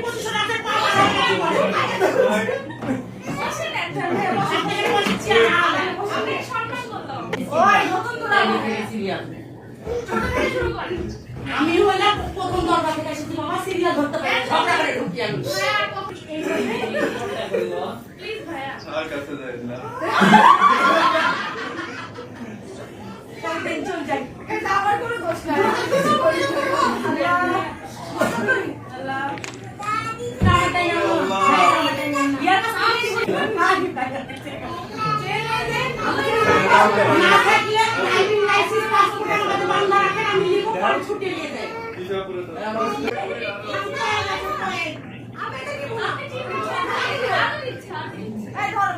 position আছে পাওয়া আমি সম্মান করলাম ওই নতুন তো লাগবে সিরিয়াল ছোট থেকে শুরু করেন আমি হইলাম প্রথম দরবার থেকে এসেছি বাবা সিরিয়াল ধরতে পারি ঝগড়া করে ঢুকি আমি প্লিজ ভাইয়া আর কাছে যাই না চল যাই এটা আমার কোনো দোষ নাই আল্লাহ তাড়াতাড়ি ইয়ার কাছে আমি না থাকলে ড্রাইভিং লাইসেন্স পাসপোর্টের মধ্যে বান্ধা রাখেন আমি লিখো পরে ছুটি নিয়ে যাই কিসা করে তো আমি এটা কি বলছি আপনি ঠিক আছে আমি ইচ্ছা এই ধর